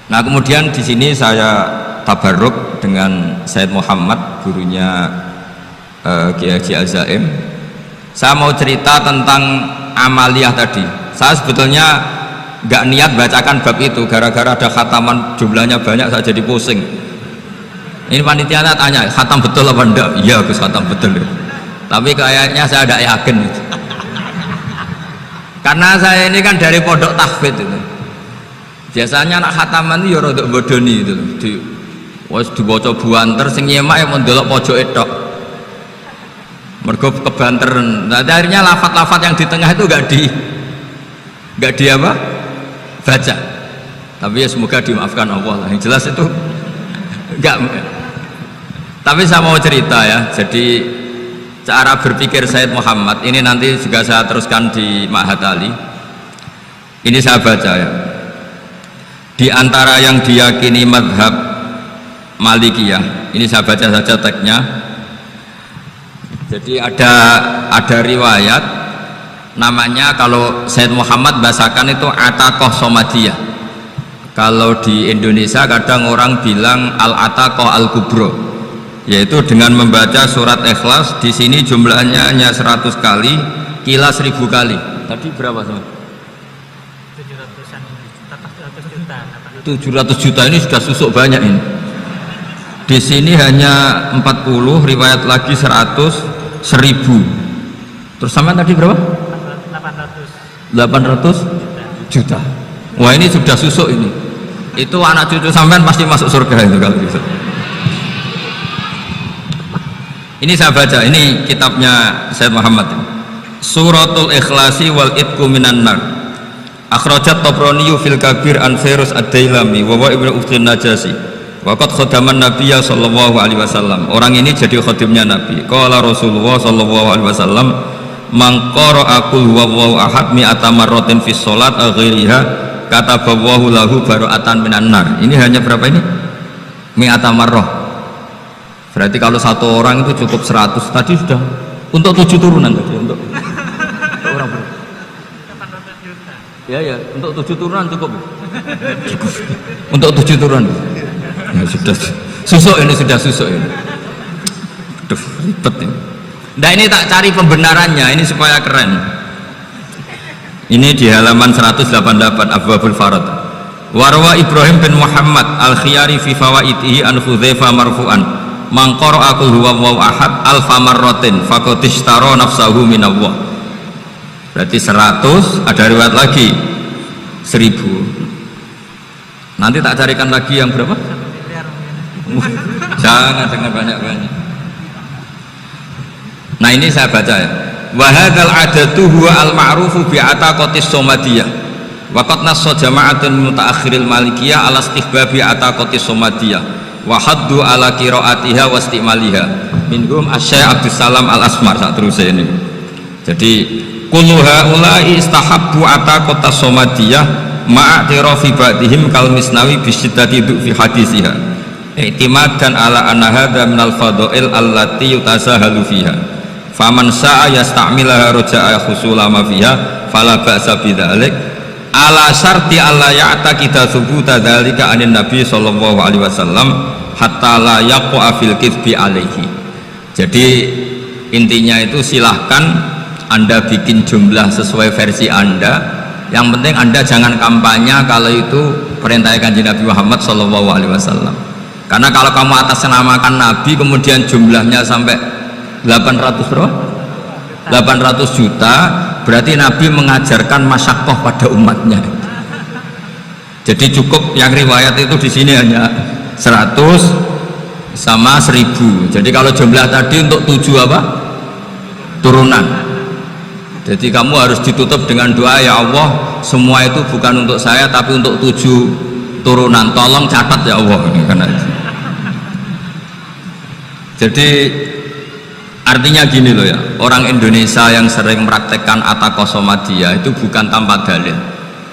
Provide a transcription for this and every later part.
Nah kemudian di sini saya tabarruk dengan Said Muhammad, gurunya Kiai Haji Al-Zaim. Saya mau cerita tentang amaliyah tadi. Saya sebetulnya nggak niat bacakan bab itu, gara-gara ada khataman jumlahnya banyak saya jadi pusing. Ini panitianya tanya, khatam betul apa enggak? Iya Gus, khatam betul. Tapi kayaknya saya tidak yakin. Karena saya ini kan dari pondok tahfidz itu. Biasanya anak khataman itu ya rada bodoni itu. Wes dibaca buanter sing nyemak ya mendelok pojoke tok. Mergo kebanteran. Nah, akhirnya lafat-lafat yang di tengah itu enggak di apa? Baca. Tapi ya semoga dimaafkan Allah lah. Yang jelas itu enggak. Tapi saya mau cerita ya. Jadi cara berpikir Said Muhammad ini nanti juga saya teruskan di Ma'had Ali. Ini saya baca ya. Di antara yang diyakini madhab Malikiyah, ini saya baca saja teksnya. Jadi ada riwayat namanya, kalau Said Muhammad bahasakan itu ataqoh somadiyah. Kalau di Indonesia kadang orang bilang al-ataqoh al-kubro, yaitu dengan membaca surat Ikhlas. Di sini jumlahnya hanya 100 kali, kila 1000 kali. Tadi berapa sama? 700 juta ini sudah susuk banyak ini. Di sini hanya 40, riwayat lagi 100, 1000. Terus sama tadi berapa? 800 juta. Wah ini sudah susuk ini. Itu anak cucu sampean pasti masuk surga itu kalau gitu. Ini saya baca, ini kitabnya Said Muhammad. Suratul Ikhlasi wal Itqu minan nar. Akhrajat Tabrani fil Kabir an Fairuz ad-Dailami wa wa ibnu Ukhtin Najasi. Waqad khadaman Nabiyya sallallahu alaihi wasallam. Orang ini jadi khadimnya Nabi. Qala Rasulullah sallallahu alaihi wasallam, "Man qara'a qul huwallahu ahad mi'ata marratin fi shalat ghairiha kataballahu lahu bara'atan minan nar." Ini hanya berapa ini? Mi'ata marrah. Berarti kalau satu orang itu cukup 100. Tadi sudah untuk 7 turunan tadi untuk orang berapa? Ya, untuk 7 turunan cukup. Cukup. Untuk 7 turunan. Ya, sudah susuk ini, sudah susuk ini. Aduh, ribet ini. Nah ini tak cari pembenarannya, ini supaya keren. Ini di halaman 188 Abwabul Farad. Warwa Ibrahim bin Muhammad al-Khiyari fi fawaidihi an Hudzaifah marfu'an. Man qara'a qul huwallahu ahad alfa marratin faqad ishtara nafsahu minallah. Berarti 100, ada riwayat lagi 1000. Nanti tak carikan lagi yang berapa? Jangan banyak-banyak. Nah ini saya baca ya. Wa hadzal adatu huwa al-ma'rufu bi ataqatis somadiyah. Wa qad nassa jama'atun mutaakhiril malikiyah ala istihbabi ataqatis somadiyah wa haddu ala qiraatiha wa istimaliha. Minhum Asy-Syaikh Abdus Salam Al-Asmar sak terusé ini. Jadi kullu haula'i istahabbu ataqatas somadiyah ma'atirafi ba'dihim kal Misnawi bisyiddati fi hadisiha. I'timadan ala anna hadza minal fadha'il allati yutasahalu fiha. Faman sa'a yasta'milaha raja'a khusula ma fiha fala ba'sa bidzalik ala syarti alla ya'taqida thubuta dzalika anin nabi sallallahu alaihi wasallam hatta la yaqa fil kitsbi alaihi. Jadi intinya itu silahkan Anda bikin jumlah sesuai versi Anda, yang penting Anda jangan kampanye kalau itu perintahnya Kanjeng Nabi Muhammad sallallahu alaihi wasallam. Karena kalau kamu atasnamakan Nabi kemudian jumlahnya sampai 800 juta, berarti Nabi mengajarkan masyaqqah pada umatnya. Jadi cukup yang riwayat itu di sini hanya 100 sama 1000. Jadi kalau jumlah tadi untuk 7 apa? Turunan. Jadi kamu harus ditutup dengan doa, ya Allah, semua itu bukan untuk saya tapi untuk 7 turunan. Tolong catat ya Allah. Karena jadi artinya gini loh ya, orang Indonesia yang sering mempraktekkan ataqoh somadiyah itu bukan tanpa dalil.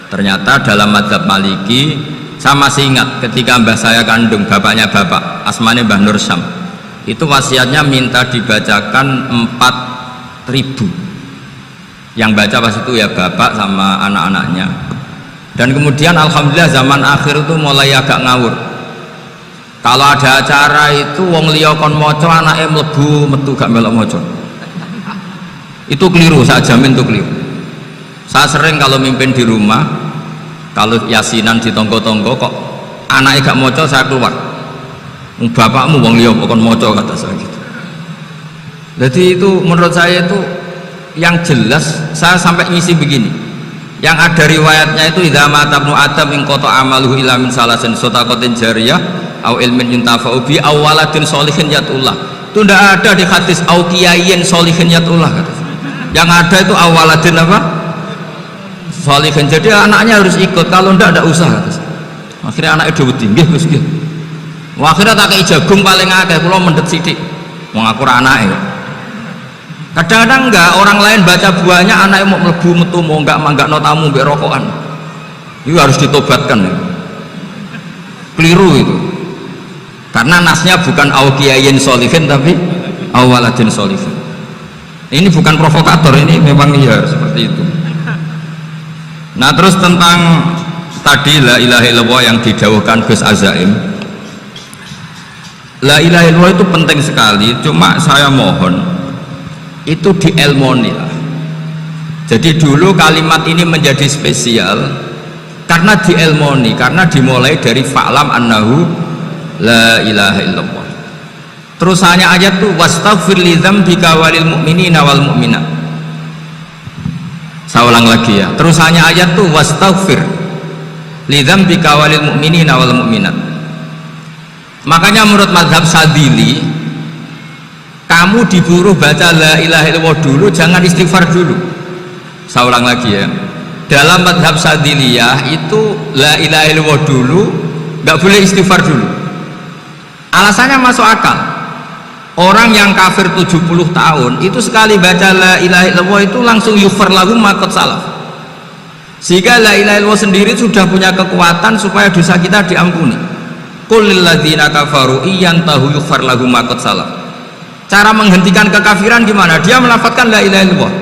Ternyata dalam mazhab Maliki, saya masih ingat ketika mbah saya kandung, bapaknya bapak, asmane Mbah Nur Syam, itu wasiatnya minta dibacakan 4000. Yang baca pas itu ya bapak sama anak-anaknya. Dan kemudian alhamdulillah zaman akhir itu mulai agak ngawur. Kalau ada acara itu wong liya kon maca anake mlebu metu gak melok maca. Itu keliru, saya jamin itu keliru. Saya sering kalau mimpin di rumah, kalau yasinan di tonggo-tonggo kok anaknya gak maca, saya keluar. Bapakmu wong liya kon maca, kata saya gitu. Jadi itu menurut saya itu yang jelas. Saya sampai ngisi begini, yang ada riwayatnya itu idza mata ibnu adam in qata amaluhu illa min salasin shadaqatin jariyah au ilmin yuntafa'u bi aw waladin sholihin yatullah. Itu tidak ada di hadis au kiyayin sholihin yatullah, kata. Yang ada itu awaladin apa? Sholihin. Jadi anaknya harus ikut, kalau tidak ada usaha. Akhirnya anaknya udah tinggi terus gitu. Akhirnya tak kei jagung paling akeh, kula mendhet sithik. Wong aku ora anake. Kadang-kadang enggak, orang lain baca buahnya anaknya mau mlebu metu mau enggak no tamu mbek rokokan. Itu harus ditobatkan. Keliru itu. Karena nasnya bukan auqiyayin sholihin tapi awaladin sholihin. Ini bukan provokator, ini memang iya seperti itu. Nah, terus tentang tadi la ilaha illallah yang didhawuhkan Gus Azaim, la ilaha illallah itu penting sekali, cuma saya mohon itu dielmoni lah. Jadi dulu kalimat ini menjadi spesial karena dielmoni, karena dimulai dari fa'lam annahu la ilaha illallah. Terusannya ayat tuh wastaghfir li dzambika walil mu'minina wal mu'minat. Saya ulang lagi ya. Terusannya ayat tuh wastaghfir li dzambika walil mu'minina wal mu'minat. Makanya menurut mazhab Sadili, kamu disuruh baca la ilaha illallah dulu, jangan istighfar dulu. Saya ulang lagi ya. Dalam mazhab Sadiliyah itu la ilaha illallah dulu, nggak boleh istighfar dulu. Alasannya masuk akal. Orang yang kafir 70 tahun itu sekali baca la ilaha illallah itu langsung yughfar lahum ma qad salaf. Sehingga la ilaha illallah sendiri sudah punya kekuatan supaya dosa kita diampuni. Qul lil ladzina kafaru iyantahu yughfar lahum ma qad salaf. Cara menghentikan kekafiran gimana? Dia melafadzkan la ilaha illallah.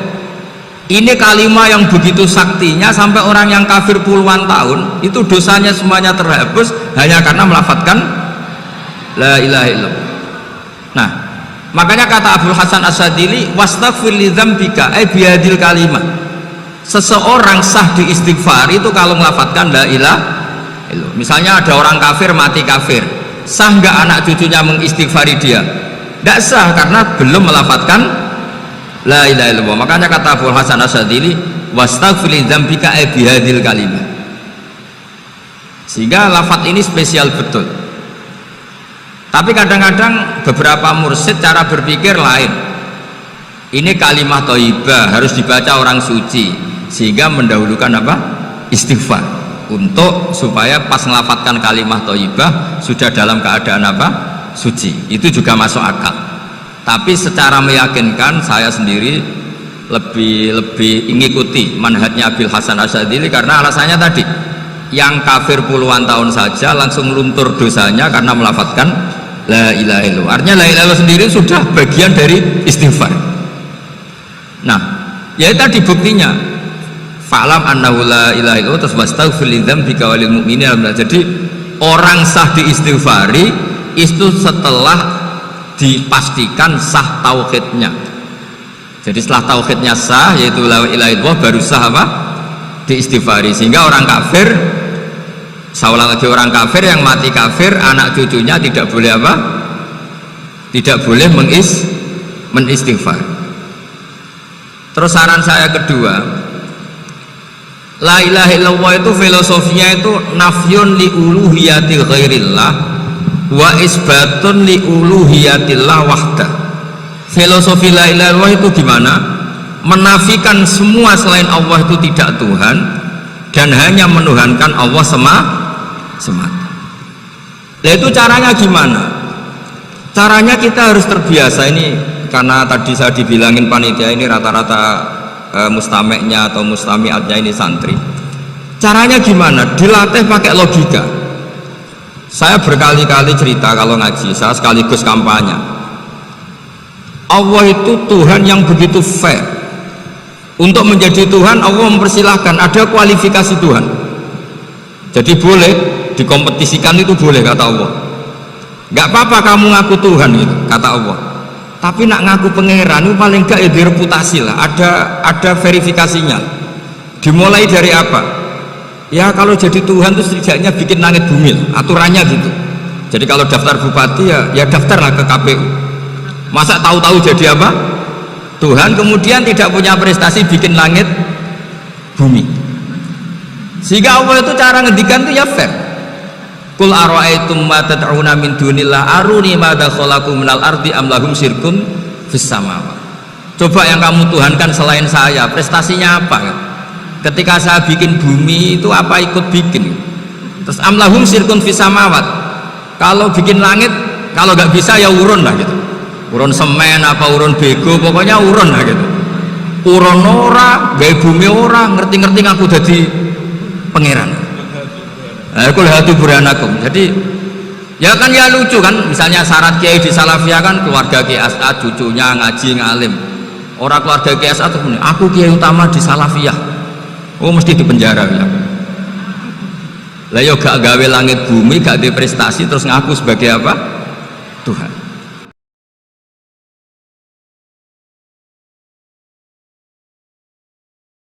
Ini kalimat yang begitu saktinya sampai orang yang kafir puluhan tahun itu dosanya semuanya terhapus hanya karena melafadzkan la ilaha illallah. Nah, makanya kata Abdul Hasan As-Sadili wastaghfir li dzambika ay bihadil kalimat. Seseorang sah diistighfar itu kalau melafadzkan la ilaha illallah. Misalnya ada orang kafir mati kafir, sah nggak anak cucunya mengistighfari dia? Tidak sah karena belum melafadzkan la ilaha illallah. Makanya kata Abdul Hasan As-Sadili wastaghfir li dzambika ay bihadil kalimat. Sehingga lafadz ini spesial betul. Tapi kadang-kadang beberapa mursyid cara berpikir lain. Ini kalimat thayyibah harus dibaca orang suci, sehingga mendahulukan apa? Istighfar, untuk supaya pas melafatkan kalimat thayyibah sudah dalam keadaan apa? Suci. Itu juga masuk akal. Tapi secara meyakinkan saya sendiri lebih mengikuti manhajnya Abil Hasan Asyadzili, karena alasannya tadi, yang kafir puluhan tahun saja langsung luntur dosanya karena melafatkan la ilaha illallah. Artinya la ilaha illallah sendiri sudah bagian dari istighfar. Nah, ya tadi buktinya fa'lam annahu la ilaha illallah terus wastaghfir li dzambika walil mu'minina. Jadi orang sah diistighfari itu setelah dipastikan sah tauhidnya. Jadi setelah tauhidnya sah, yaitu la ilaha illallah, baru sah apa? Diistighfari. Sehingga orang kafir, saya ulang lagi, orang kafir yang mati kafir, anak cucunya tidak boleh apa? Tidak boleh menistighfar. Terus saran saya kedua, la ilaha illallah itu filosofinya itu nafyun li uluhiyati ghairillah wa isbatun li uluhiyatillah wahdah. Filosofi la ilaha illallah itu gimana? Menafikan semua selain Allah itu tidak Tuhan dan hanya menuhankan Allah semata. Nah, itu caranya gimana? Caranya kita harus terbiasa. Ini karena tadi saya dibilangin panitia ini rata-rata mustameknya atau mustamiatnya ini santri. Caranya gimana? Dilatih pakai logika. Saya berkali-kali cerita kalau ngaji, saya sekaligus kampanye. Allah itu Tuhan yang begitu fair. Untuk menjadi Tuhan, Allah mempersilahkan, ada kualifikasi Tuhan. Jadi boleh dikompetisikan, itu boleh kata Allah. Nggak apa-apa kamu ngaku Tuhan gitu, kata Allah. Tapi nak ngaku pangeran itu paling nggak ya direputasi lah, ada verifikasinya. Dimulai dari apa? Ya kalau jadi Tuhan itu setidaknya bikin langit bumi, aturannya gitu. Jadi kalau daftar bupati ya daftarlah ke KPU. Masa tahu-tahu jadi apa? Tuhan kemudian tidak punya prestasi bikin langit bumi. Sehingga Allah itu cara ngendikan itu ya fair. Qul ara'aitum ma tad'una min dunillah aruni madza khalaqu minal ardi am lahum syirkun fis samawati. Coba yang kamu tuhankan selain saya, prestasinya apa kan? Ketika saya bikin bumi itu apa ikut bikin? Terus am lahum syirkun fis samawati. Kalau bikin langit, kalau nggak bisa ya urun lah gitu. Urun semen apa urun bego, pokoknya urun lah gitu. Urun ora, gawe bumi ora, ngerti-ngerti ngaku dadi pangeran. Aku lihat burhanakum. Jadi ya kan ya lucu kan, misalnya syarat kiai di Salafiyah kan keluarga Kiai As'ad, cucunya ngaji ngalim. Orang keluarga Kiai As'ad tuh aku kiai utama di Salafiyah. Oh mesti dipenjara ya. Lah yo gak gawe langit bumi, gak ada prestasi terus ngaku sebagai apa? Tuhan.